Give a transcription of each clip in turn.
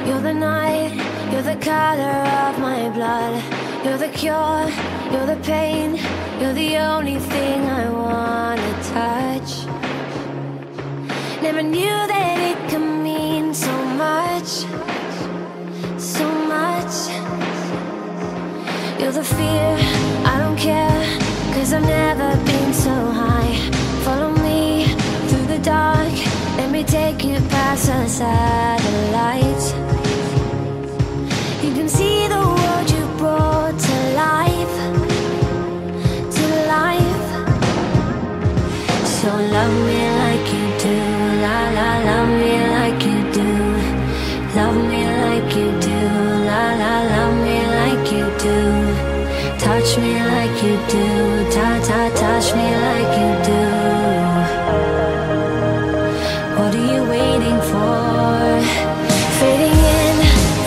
You're the night, you're the color of my blood. You're the cure, you're the pain. You're the only thing I wanna touch. Never knew that it could mean so much, so much. You're the fear, I don't care, 'cause I've never been so high. Follow me through the dark, let me take you past the satellites. You can see the world you brought to life, to life. So love me like you do, la la, love me like you do. Love me like you do, la la, love me like you do. Touch me like you do, ta ta, touch me like you do. What are you waiting for? Fading in,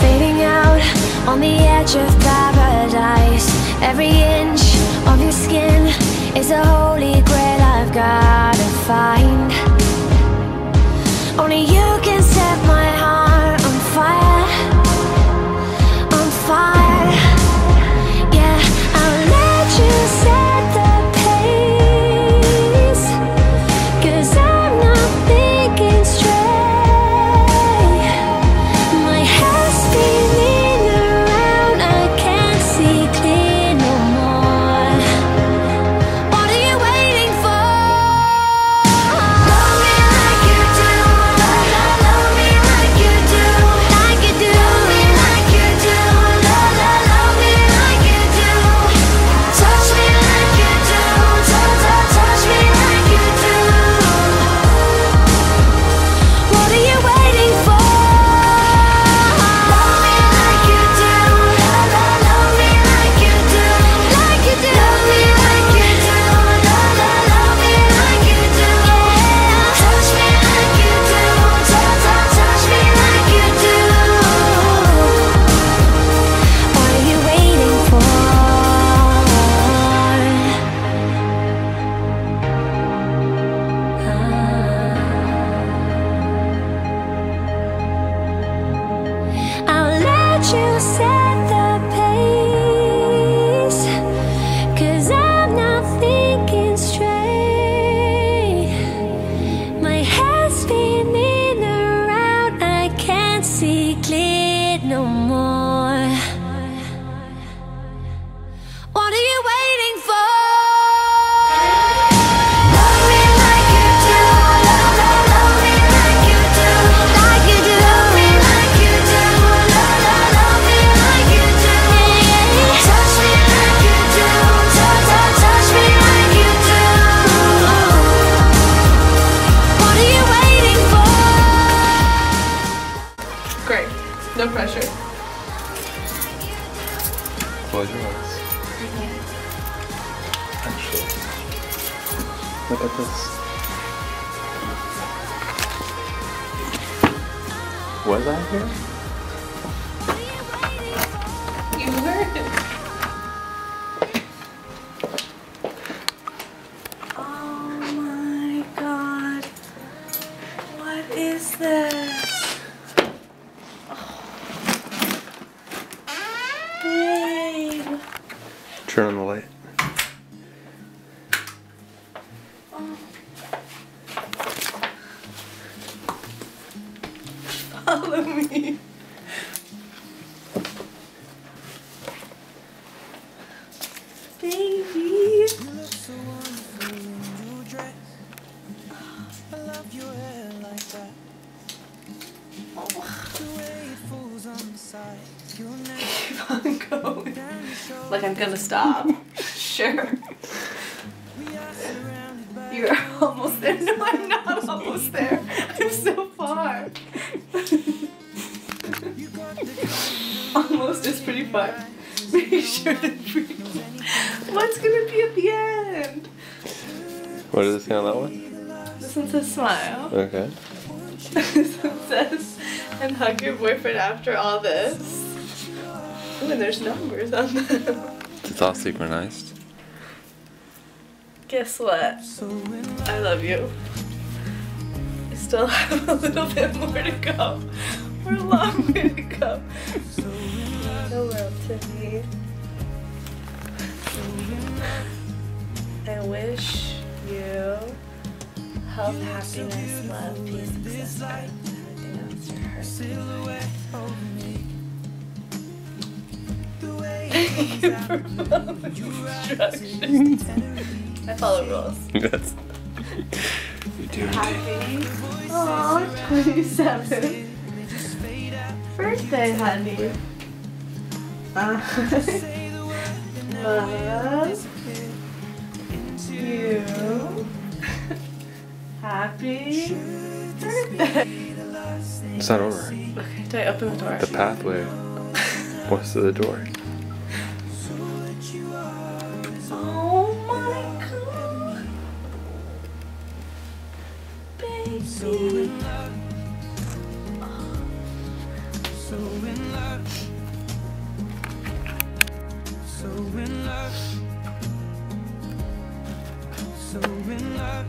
fading out, on the edge of paradise. Every inch of your skin is a holy grail I've gotta find. Only you can set my heart on fire, on fire. Yeah, I'll let you set the pace, 'cause I'm not thinking straight. My head's spinning around, I can't see clear no more. What are you waiting for? Love me like you do, la la, love me like you do, like you do. Love me like you do, la la, love me like you do. Touch me like you do, ta ta, touch me like you do. What are you waiting for? Love me like you do, la la, love me like you do, like you do. Love me like you do, la la, love me like you do. Touch me like you do, ta ta, touch me like you do. What are you waiting for? I'll let you set the pace, 'cause I'm not thinking straight. My head's spinning around, I can't see clear no more. What are you waiting for? Love me like you do, la la, love me like you do, like you do. Love me like you do, la la, love me like you do. Touch me like you do, ta ta, touch me like you do. What are you waiting for? Great. No pressure. Close your eyes. Actually, look at this. Was I here? You heard it. Oh my god. What is this? Babe. Turn on the light. Follow me. Baby. You look so wonderful in your dress. I love your hair like that. The way it falls on the side of your neck. Keep on going. Down your shoulder. Like I'm gonna stop. Sure. We are surrounded by You're almost there. No, I'm not almost there. I'm so far. you got the kind Almost is pretty far. Make sure to breathe. What's gonna be at the end? What does it say on that one? This one says smile. Okay. This one says, and hug your boyfriend after all this. Ooh, and there's numbers on them. It's all synchronized. Guess what? I love you. I still have a little bit more to go. We're a long way to go. The world to me. I wish you health, happiness, love, peace, success, everything else you're hurting. Thank you for following instructions. I follow rules. Yes. You do indeed. Happy. Aw, 27. Birthday, honey. Love you. Happy birthday. It's not over. Okay, do I open the door? The pathway was to the door. Oh my god. Baby. So in love. So in love. So in love. So in love.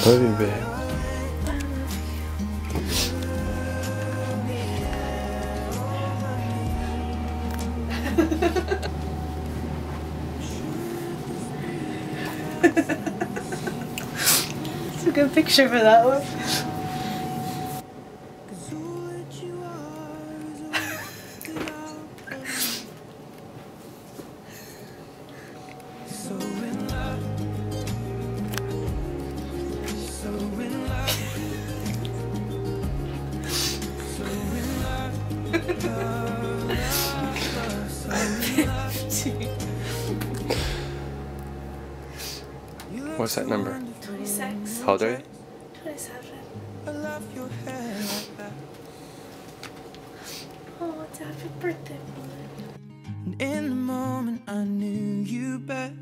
Love you, babe. It's a good picture for that one. So in love. So in love. So in love. What's that number? 26. How old are you? 27. I love your hair like that. Oh, it's happy birthday. And in the moment I knew you better.